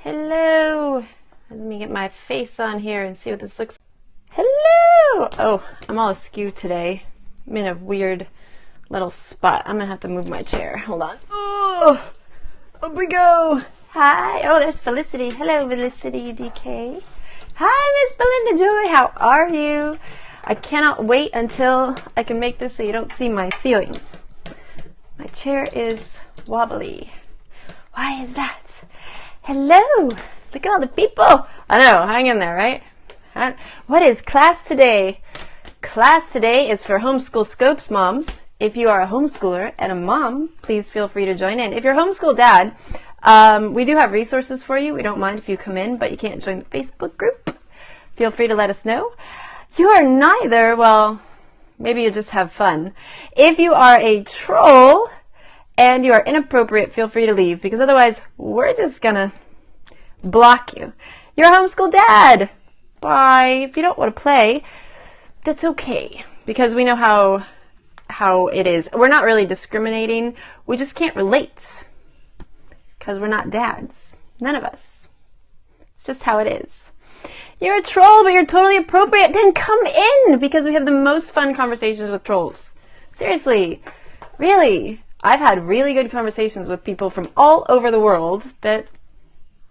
Hello. Let me get my face on here and see what this looks like. Hello. Oh, I'm all askew today. I'm in a weird little spot. I'm gonna have to move my chair. Hold on. Oh, up we go. Hi. Oh, there's Felicity. Hello, Felicity DK. Hi, Miss Belinda Joy. How are you? I cannot wait until I can make this so you don't see my ceiling. My chair is wobbly. Why is that? Hello. Look at all the people. I know. Hang in there, right? What is class today? Class today is for Homeschoolscopes moms. If you are a homeschooler and a mom, please feel free to join in. If you're a homeschool dad, we do have resources for you. We don't mind if you come in, but you can't join the Facebook group. Feel free to let us know. You are neither, well, maybe you just have fun. If you are a troll and you are inappropriate, feel free to leave, because otherwise we're just gonna block you. You're a homeschool dad. Bye. If you don't want to play, that's okay, because we know how it is. We're not really discriminating. We just can't relate, because we're not dads. None of us. It's just how it is. You're a troll, but you're totally appropriate. Then come in, because we have the most fun conversations with trolls. Seriously. Really. I've had really good conversations with people from all over the world that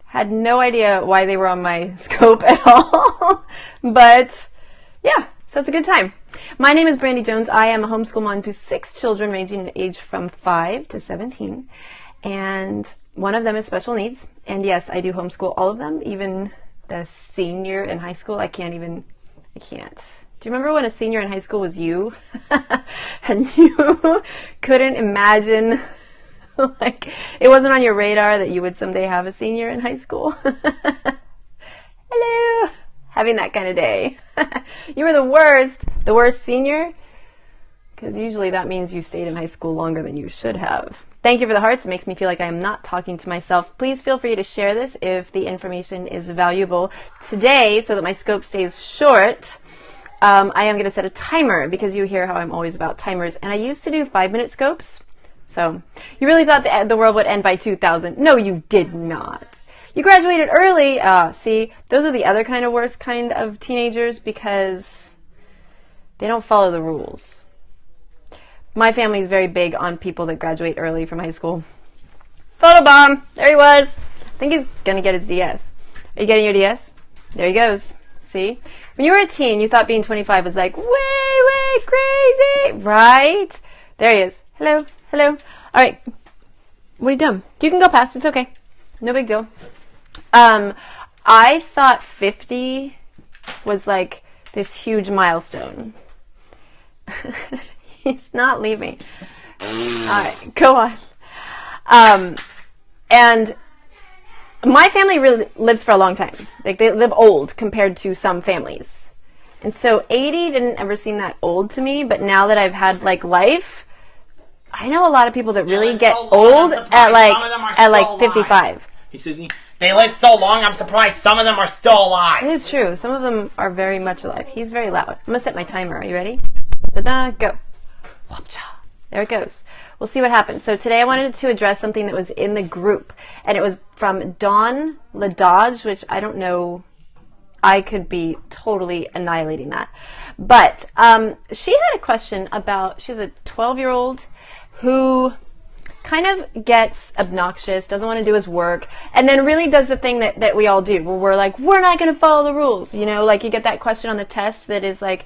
had no idea why they were on my scope at all. But yeah, so it's a good time. My name is Brandy Jones. I am a homeschool mom to 6 children ranging in age from 5 to 17. And one of them is special needs. And yes, I do homeschool all of them, even the senior in high school. I can't. Do you remember when a senior in high school was you? And you couldn't imagine, like, it wasn't on your radar that you would someday have a senior in high school? Hello! Having that kind of day. You were the worst senior, because usually that means you stayed in high school longer than you should have. Thank you for the hearts. It makes me feel like I am not talking to myself. Please feel free to share this if the information is valuable. Today, so that my scope stays short, I am going to set a timer, because you hear how I'm always about timers. And I used to do 5-minute scopes. So you really thought the world would end by 2000. No, you did not. You graduated early. See, those are the other kind of worst kind of teenagers, because they don't follow the rules. My family is very big on people that graduate early from high school. Photobomb! There he was. I think he's going to get his DS. Are you getting your DS? There he goes. See? When you were a teen, you thought being 25 was like, way crazy! Right? There he is. Hello. Hello. All right. What are you doing? You can go past. It's okay. No big deal. I thought 50 was like this huge milestone. He's not leaving. All right, go on. And my family really lives for a long time. Like, they live old compared to some families. And so 80 didn't ever seem that old to me, but now that I've had like life, I know a lot of people that really get old at like 55. Hey, Susie. They live so long, I'm surprised some of them are still alive. It is true. Some of them are very much alive. He's very loud. I'm going to set my timer. Are you ready? Da-da, go. There it goes. We'll see what happens. So today I wanted to address something that was in the group, and it was from Dawn Ladodge, which I don't know. I could be totally annihilating that. But she had a question about, she's a 12-year-old who kind of gets obnoxious, doesn't want to do his work, and then really does the thing that we all do, where we're like, we're not going to follow the rules. You know, like you get that question on the test that is like,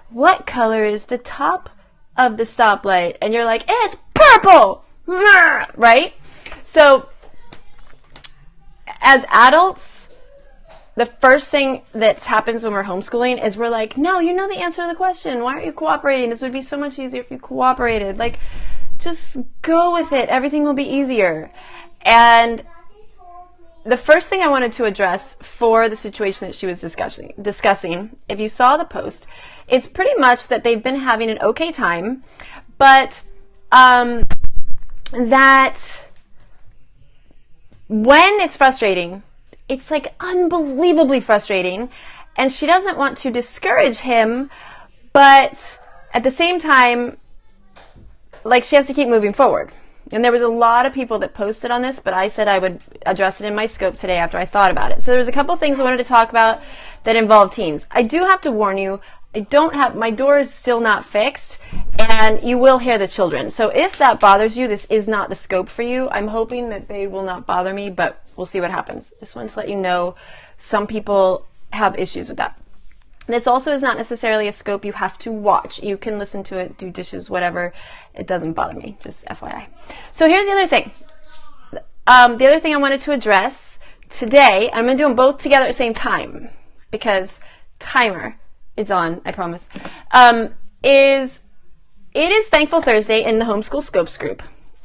what color is the top of the stoplight? And you're like, it's purple! Right? So, as adults, the first thing that happens when we're homeschooling is we're like, no, you know the answer to the question. Why aren't you cooperating? This would be so much easier if you cooperated. Like, just go with it. Everything will be easier. And the first thing I wanted to address for the situation that she was discussing, if you saw the post, it's pretty much that they've been having an okay time, but that when it's frustrating, it's like unbelievably frustrating, and she doesn't want to discourage him, but at the same time, like, she has to keep moving forward. And there was a lot of people that posted on this, but I said I would address it in my scope today after I thought about it. So there's a couple things I wanted to talk about that involve teens. I do have to warn you, my door is still not fixed, and you will hear the children. So if that bothers you, this is not the scope for you. I'm hoping that they will not bother me, but we'll see what happens. Just wanted to let you know some people have issues with that. This also is not necessarily a scope you have to watch. You can listen to it, do dishes, whatever. It doesn't bother me, just FYI. So here's the other thing. The other thing I wanted to address today, I'm going to do them both together at the same time because timer, it's on, I promise, it is Thankful Thursday in the Homeschoolscopes group.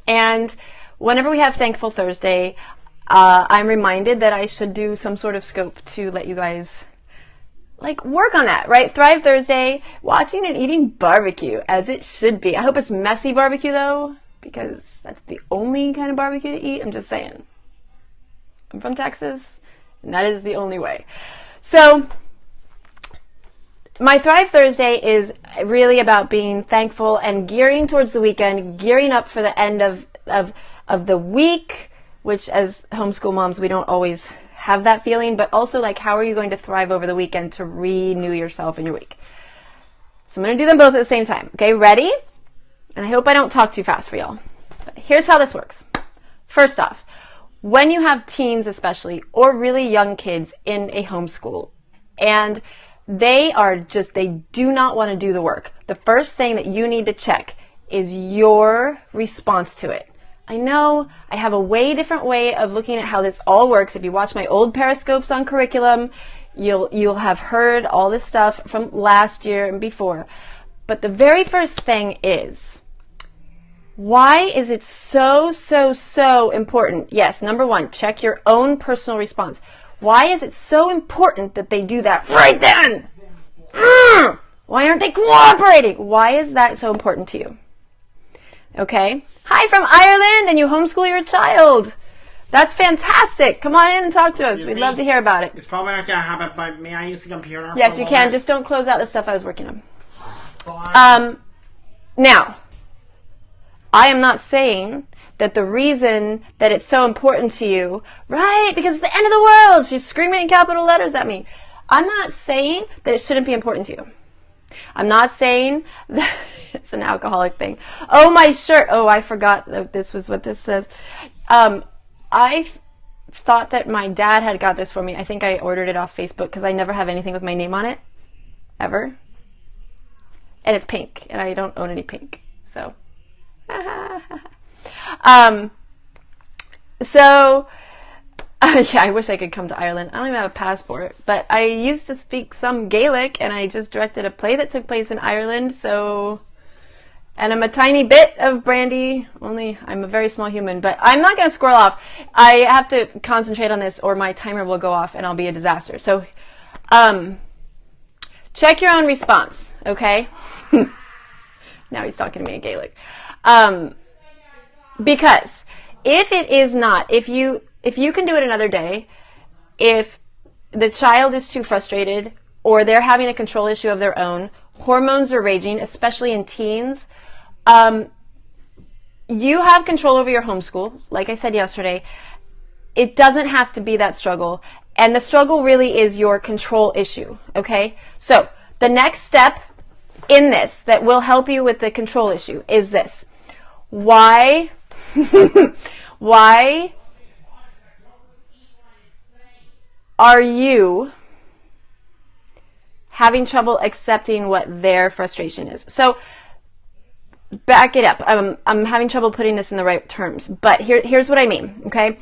And whenever we have Thankful Thursday, I'm reminded that I should do some sort of scope to let you guys work on that, right? Thrive Thursday, watching and eating barbecue, as it should be. I hope it's messy barbecue, though, because that's the only kind of barbecue to eat. I'm just saying. I'm from Texas, and that is the only way. So, my Thrive Thursday is really about being thankful and gearing towards the weekend, gearing up for the end of the week, which as homeschool moms, we don't always have that feeling, but also how are you going to thrive over the weekend to renew yourself in your week? So I'm going to do them both at the same time. Okay, ready? And I hope I don't talk too fast for y'all. But here's how this works. First off, when you have teens especially, or really young kids in a homeschool, and they do not want to do the work, the first thing that you need to check is your response to it. I know I have a way different way of looking at how this all works. If you watch my old Periscopes on curriculum, you'll have heard all this stuff from last year and before. But the very first thing is, why is it so important? Yes, number one, check your own personal response. Why is it so important that they do that right then? Why aren't they cooperating? Why is that so important to you? Okay. Hi from Ireland, and you homeschool your child. That's fantastic. Come on in and talk to us. We'd love to hear about it. It's probably not going to happen, but may I use the computer? Yes, you can. Just don't close out the stuff I was working on. Now, I am not saying that the reason that it's so important to you, right, because it's the end of the world. She's screaming in capital letters at me. I'm not saying that it shouldn't be important to you. I'm not saying that it's an alcoholic thing. Oh, my shirt. Oh, I forgot that this was what this says. I thought that my dad had got this for me. I think I ordered it off Facebook because I never have anything with my name on it. Ever. And it's pink. And I don't own any pink. So. Yeah, I wish I could come to Ireland. I don't even have a passport, but I used to speak some Gaelic, and I just directed a play that took place in Ireland, and I'm a tiny bit of Brandy, only I'm a very small human, but I'm not going to squirrel off. I have to concentrate on this, or my timer will go off, and I'll be a disaster. So, check your own response, okay? Now he's talking to me in Gaelic. Because if it is not, if you can do it another day, if the child is too frustrated or they're having a control issue of their own, hormones are raging, especially in teens, you have control over your homeschool. Like I said yesterday, it doesn't have to be that struggle. And the struggle really is your control issue, okay? So the next step in this that will help you with the control issue is this. Why are you having trouble accepting what their frustration is? So, back it up. I'm having trouble putting this in the right terms, but here's what I mean, okay?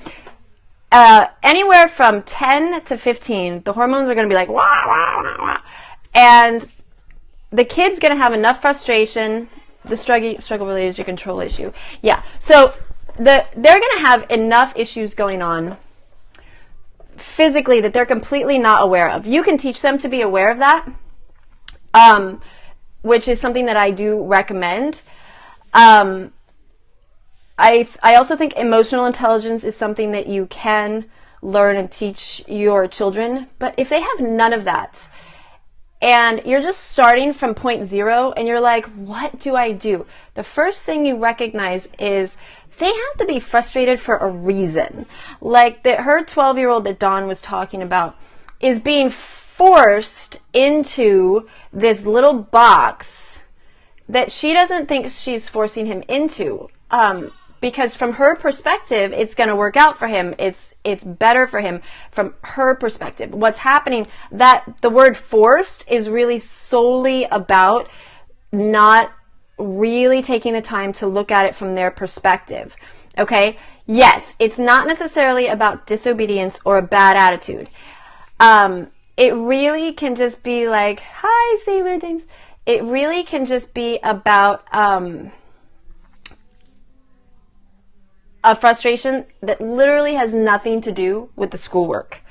Anywhere from 10 to 15, the hormones are going to be like, wah, wah, wah, wah. And the kid's going to have enough frustration. The struggle really is your control issue. Yeah, so they're going to have enough issues going on physically that they're completely not aware of. You can teach them to be aware of that, which is something that I do recommend. I also think emotional intelligence is something that you can learn and teach your children. But if they have none of that, and you're just starting from point zero, and you're like, what do I do? The first thing you recognize is they have to be frustrated for a reason. Like her 12-year-old that Dawn was talking about is being forced into this little box that she doesn't think she's forcing him into. Because from her perspective, it's going to work out for him. It's better for him from her perspective. What's happening, that the word forced is really solely about not really taking the time to look at it from their perspective. Okay? Yes, it's not necessarily about disobedience or a bad attitude. It really can just be like, hi, Sailor James. It really can just be about a frustration that literally has nothing to do with the schoolwork.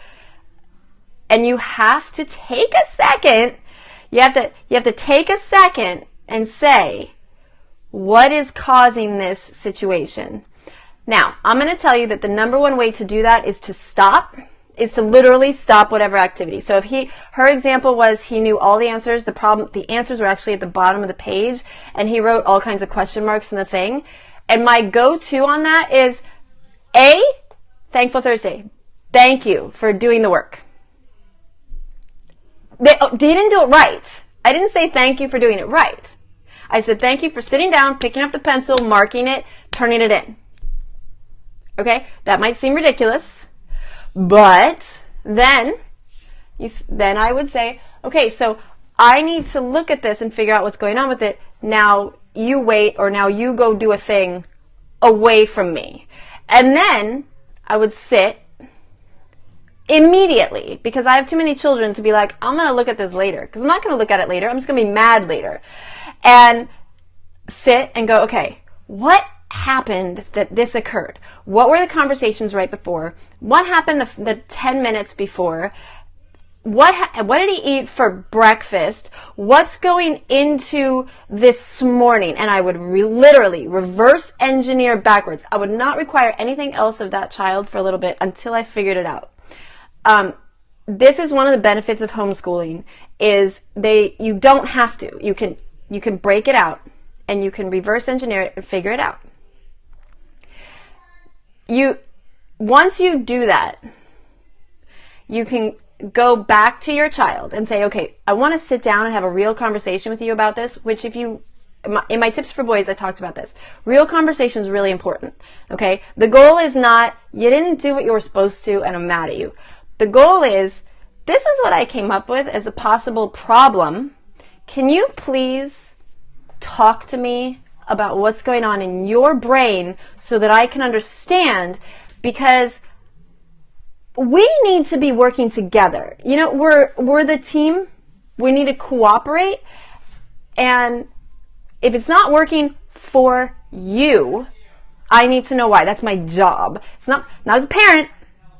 And you have to take a second. You have to take a second and say, what is causing this situation? Now, I'm going to tell you that the number one way to do that is to literally stop whatever activity. So if her example was he knew all the answers, the answers were actually at the bottom of the page, and he wrote all kinds of question marks in the thing. And my go-to on that is, A, Thankful Thursday. Thank you for doing the work. They didn't do it right. I didn't say thank you for doing it right. I said thank you for sitting down, picking up the pencil, marking it, turning it in. Okay? That might seem ridiculous, but then I would say, okay, so I need to look at this and figure out what's going on with it. Now you wait, or now you go do a thing away from me. And then I would sit immediately, because I have too many children to be like, I'm going to look at this later, because I'm not going to look at it later. I'm just going to be mad later. And sit and go, okay, what happened that this occurred? What were the conversations right before? What happened the 10 minutes before? What did he eat for breakfast? What's going into this morning? And I would literally reverse engineer backwards. I would not require anything else of that child for a little bit until I figured it out. This is one of the benefits of homeschooling, is you don't have to. You can break it out and you can reverse engineer it and figure it out. Once you do that, you can go back to your child and say, okay, I want to sit down and have a real conversation with you about this, which in my tips for boys, I talked about this. Real conversation is really important, okay? The goal is not, you didn't do what you were supposed to and I'm mad at you. The goal is, this is what I came up with as a possible problem. Can you please talk to me about what's going on in your brain so that I can understand? Because we need to be working together. You know, we're the team. We need to cooperate. And if it's not working for you, I need to know why. That's my job. It's not as a parent,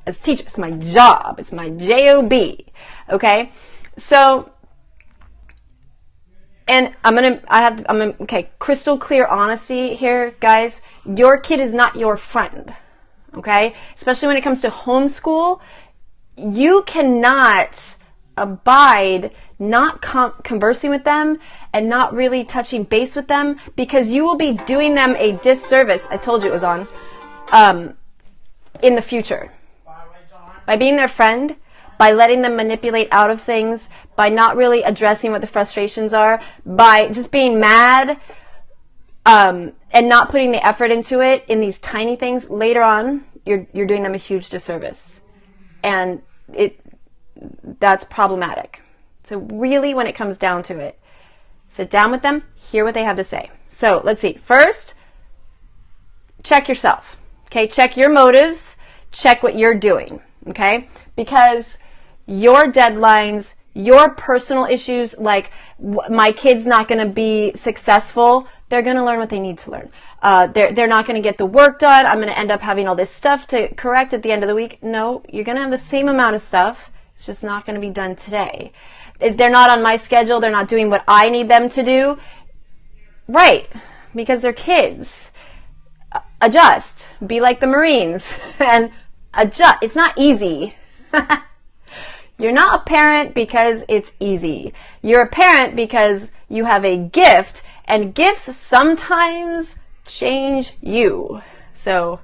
as a teacher. It's my job. It's my job. Okay? So, and okay, crystal clear honesty here, guys. Your kid is not your friend. Okay? Especially when it comes to homeschool, you cannot abide not conversing with them and not really touching base with them, because you will be doing them a disservice. I told you it was on. In the future. By being their friend, by letting them manipulate out of things, by not really addressing what the frustrations are, by just being mad, and not putting the effort into it in these tiny things, later on, you're doing them a huge disservice. And that's problematic. So really, when it comes down to it, sit down with them, hear what they have to say. So let's see. First, check yourself. Okay, check your motives, check what you're doing. Okay, because your deadlines, your personal issues, like my kid's not going to be successful, they're going to learn what they need to learn. They're not going to get the work done. I'm going to end up having all this stuff to correct at the end of the week. No, you're going to have the same amount of stuff. It's just not going to be done today. If they're not on my schedule, they're not doing what I need them to do. Right, because they're kids. Adjust. Be like the Marines and adjust. It's not easy. You're not a parent because it's easy. You're a parent because you have a gift, and gifts sometimes change you. So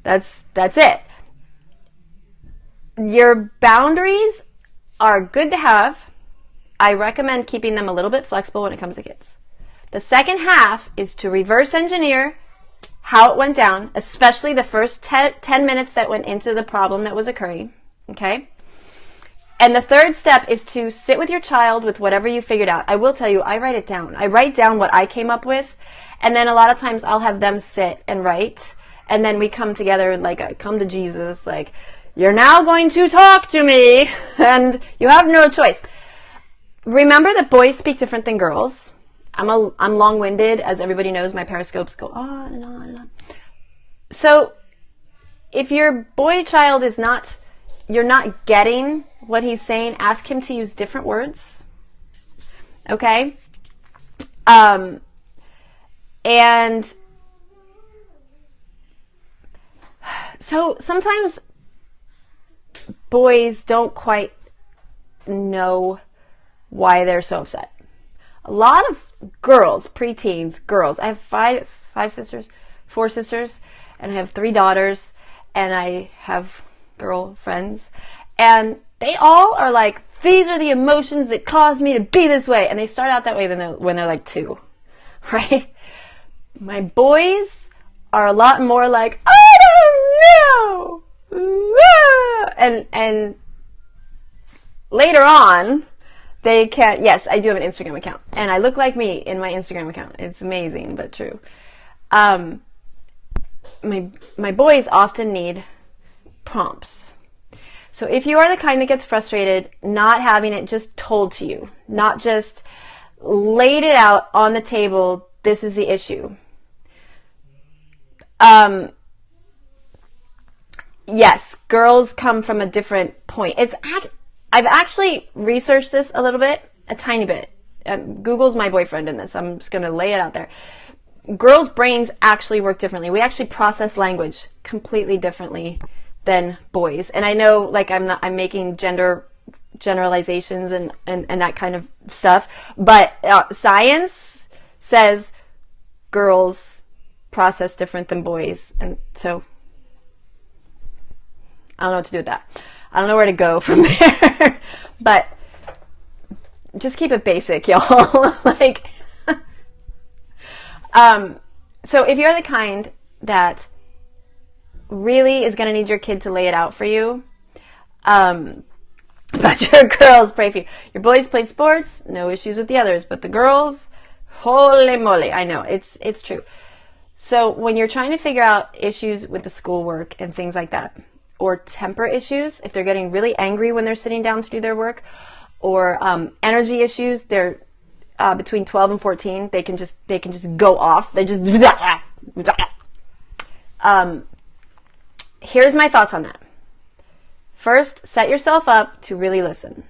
that's it. Your boundaries are good to have. I recommend keeping them a little bit flexible when it comes to kids. The second half is to reverse engineer how it went down, especially the first 10 minutes that went into the problem that was occurring, okay? And the third step is to sit with your child with whatever you figured out. I will tell you, I write it down. I write down what I came up with, and then a lot of times I'll have them sit and write, and then we come together and like, I come to Jesus, like, you're now going to talk to me, and you have no choice. Remember that boys speak different than girls. I'm long-winded, as everybody knows. My periscopes go on and on and on. So if your boy child is not, you're not getting what he's saying, ask him to use different words. Okay? And so sometimes boys don't quite know why they're so upset. A lot of girls, preteens, girls. I have four sisters, and I have 3 daughters, and I have girlfriends, and they all are like, these are the emotions that caused me to be this way, and they start out that way when they're like 2, right? My boys are a lot more like, I don't know, and later on, they can't. Yes, I do have an Instagram account, and I look like me in my Instagram account. It's amazing, but true. My boys often need prompts. So if you are the kind that gets frustrated, not having it just told to you, not just laid it out on the table, this is the issue. Yes, girls come from a different point. I've actually researched this a little bit, a tiny bit. Google's my boyfriend in this. I'm just going to lay it out there. Girls' brains actually work differently. We actually process language completely differently than boys. And I know, like, I'm making gender generalizations and that kind of stuff, but science says girls process different than boys, and so I don't know what to do with that. I don't know where to go from there, but just keep it basic, y'all. Like, so if you're the kind that really is going to need your kid to lay it out for you, but your girls pray for you. Your boys played sports, no issues with the others, but the girls, holy moly, I know, it's true. So when you're trying to figure out issues with the schoolwork and things like that, or temper issues, if they're getting really angry when they're sitting down to do their work, or energy issues, they're between 12 and 14, they can just go off. They just here's my thoughts on that. First, set yourself up to really listen.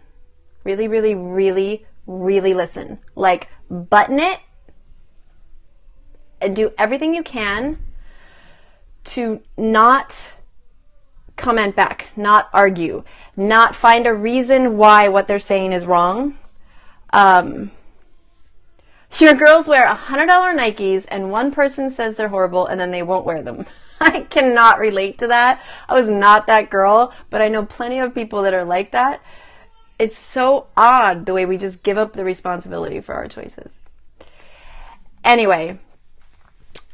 Really, really, really, really listen. Like, button it and do everything you can to not comment back, not argue, not find a reason why what they're saying is wrong. Your girls wear $100 Nikes and one person says they're horrible and then they won't wear them. I cannot relate to that. I was not that girl, but I know plenty of people that are like that. It's so odd the way we just give up the responsibility for our choices. Anyway,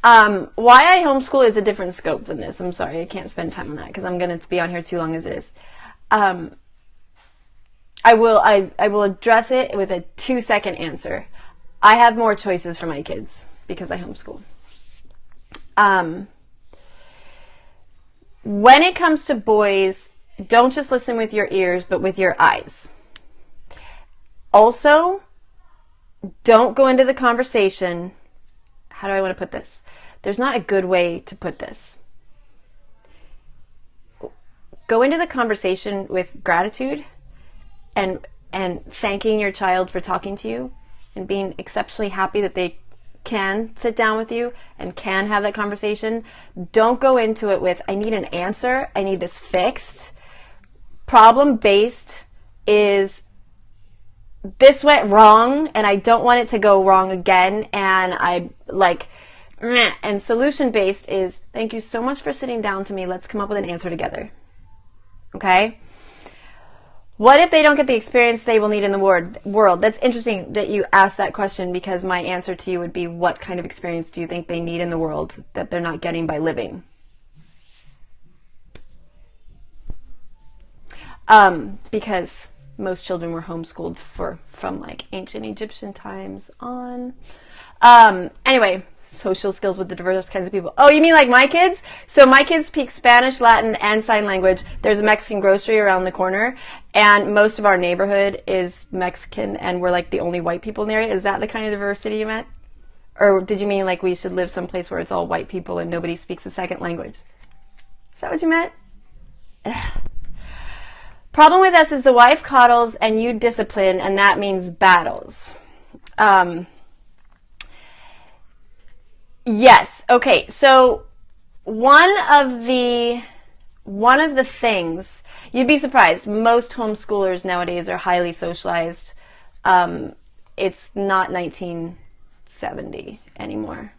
why I homeschool is a different scope than this. I'm sorry, I can't spend time on that because I'm going to be on here too long as it is. I will address it with a 2-second answer. I have more choices for my kids because I homeschool. When it comes to boys, don't just listen with your ears, but with your eyes. Also, don't go into the conversation. How do I want to put this? There's not a good way to put this. Go into the conversation with gratitude and thanking your child for talking to you and being exceptionally happy that they can sit down with you and can have that conversation. Don't go into it with, I need an answer, I need this fixed. Problem-based is, this went wrong and I don't want it to go wrong again, and I, like, And solution-based is, thank you so much for sitting down to me. Let's come up with an answer together. Okay? What if they don't get the experience they will need in the world? That's interesting that you asked that question, because my answer to you would be, what kind of experience do you think they need in the world that they're not getting by living? Because most children were homeschooled from like ancient Egyptian times on. Anyway, social skills with the diverse kinds of people. Oh, you mean like my kids? So my kids speak Spanish, Latin, and sign language. There's a Mexican grocery around the corner, and most of our neighborhood is Mexican, and we're like the only white people in the area. Is that the kind of diversity you meant? Or did you mean like we should live someplace where it's all white people and nobody speaks a second language? Is that what you meant? Ugh. Problem with us is the wife coddles and you discipline, and that means battles. Yes. Okay. So one of the things, you'd be surprised, most homeschoolers nowadays are highly socialized. It's not 1970 anymore,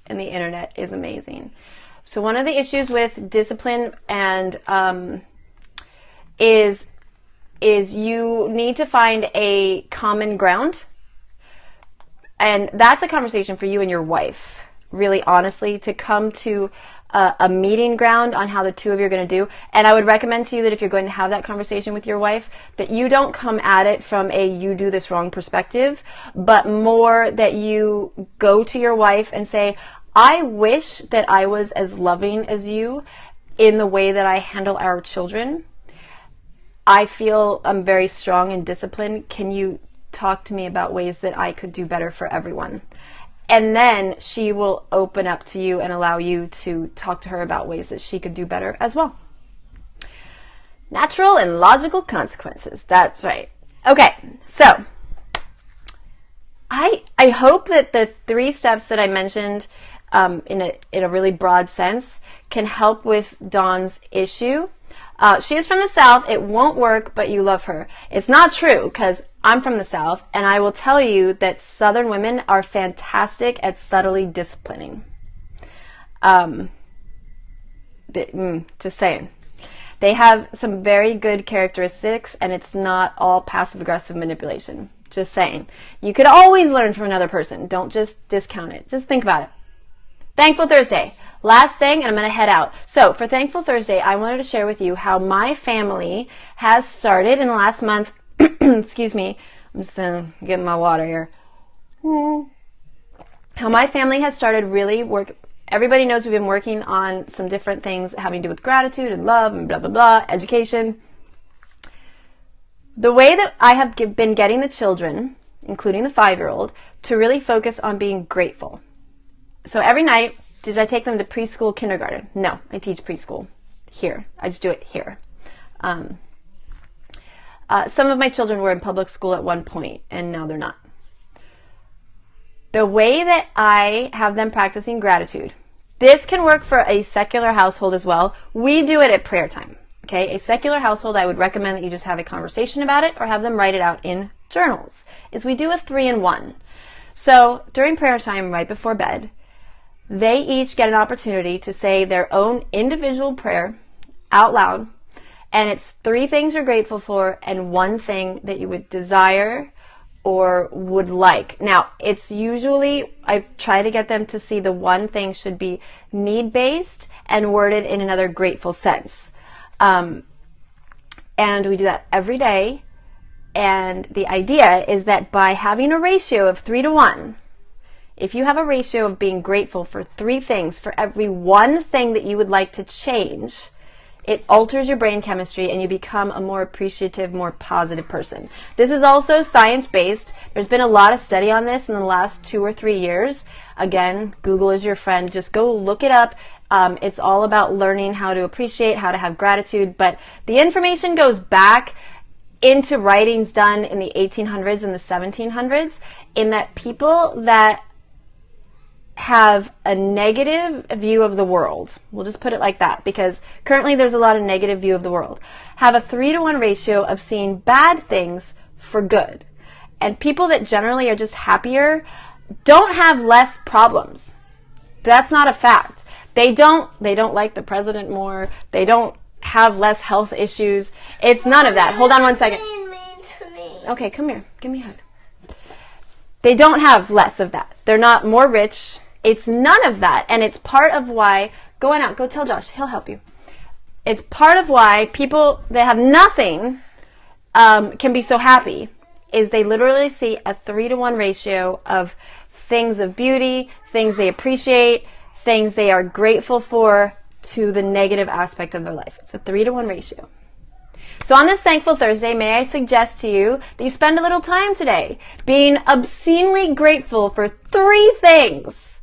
and the internet is amazing. So one of the issues with discipline and is you need to find a common ground, and that's a conversation for you and your wife. Really honestly, to come to a meeting ground on how the two of you are going to do. And I would recommend to you that if you're going to have that conversation with your wife, that you don't come at it from a you do this wrong perspective, but more that you go to your wife and say, I wish that I was as loving as you in the way that I handle our children. I feel I'm very strong and disciplined. Can you talk to me about ways that I could do better for everyone? And then she will open up to you and allow you to talk to her about ways that she could do better as well. Natural and logical consequences. That's right. Okay, so I hope that the 3 steps that I mentioned in a really broad sense can help with Dawn's issue. She is from the South. It won't work, but you love her. It's not true, because I'm from the South, and I will tell you that Southern women are fantastic at subtly disciplining. Just saying. They have some very good characteristics, and it's not all passive-aggressive manipulation. Just saying. You could always learn from another person. Don't just discount it. Just think about it. Thankful Thursday. Last thing, and I'm going to head out. So for Thankful Thursday, I wanted to share with you how my family has started in the last month. Excuse me. I'm just getting my water here. How my family has started really Everybody knows we've been working on some different things having to do with gratitude and love and blah, blah, blah, education. The way that I have been getting the children, including the 5-year-old, to really focus on being grateful. So every night, did I take them to preschool, kindergarten? No, I teach preschool here. I just do it here. Some of my children were in public school at one point, and now they're not. The way that I have them practicing gratitude, this can work for a secular household as well. We do it at prayer time. Okay, a secular household, I would recommend that you just have a conversation about it or have them write it out in journals. Is we do a 3-in-1. So during prayer time, right before bed, they each get an opportunity to say their own individual prayer out loud, and it's 3 things you're grateful for and 1 thing that you would desire or would like. Now, it's usually, I try to get them to see the 1 thing should be need-based and worded in another grateful sense. And we do that every day, and the idea is that by having a ratio of 3-to-1, if you have a ratio of being grateful for 3 things for every 1 thing that you would like to change, it alters your brain chemistry and you become a more appreciative, more positive person. This is also science-based. There's been a lot of study on this in the last 2 or 3 years. Again, Google is your friend. Just go look it up. It's all about learning how to appreciate, how to have gratitude. But the information goes back into writings done in the 1800s and the 1700s, in that people that have a negative view of the world, we'll just put it like that, because currently there's a lot of negative view of the world, have a 3-to-1 ratio of seeing bad things for good. And people that generally are just happier don't have less problems. That's not a fact. They don't like the president more. They don't have less health issues. It's none of that. Hold on one second. Okay, come here. Give me a hug. They don't have less of that. They're not more rich. It's none of that. And it's part of why, go on out, go tell Josh, he'll help you. It's part of why people that have nothing can be so happy, is they literally see a 3-to-1 ratio of things of beauty, things they appreciate, things they are grateful for, to the negative aspect of their life. It's a 3-to-1 ratio. So on this Thankful Thursday, may I suggest to you that you spend a little time today being obscenely grateful for 3 things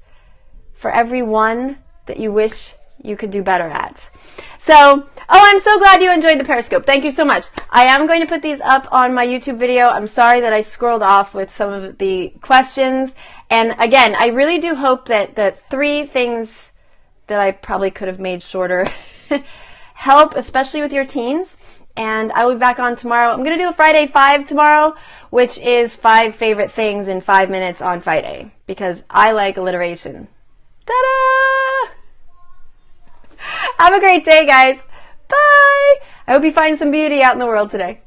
for every one that you wish you could do better at. So, I'm so glad you enjoyed the Periscope. Thank you so much. I am going to put these up on my YouTube video. I'm sorry that I scrolled off with some of the questions. And again, I really do hope that the 3 things that I probably could have made shorter help, especially with your teens. And I will be back on tomorrow. I'm going to do a Friday 5 tomorrow, which is 5 favorite things in 5 minutes on Friday, because I like alliteration. Ta-da! Have a great day, guys. Bye! I hope you find some beauty out in the world today.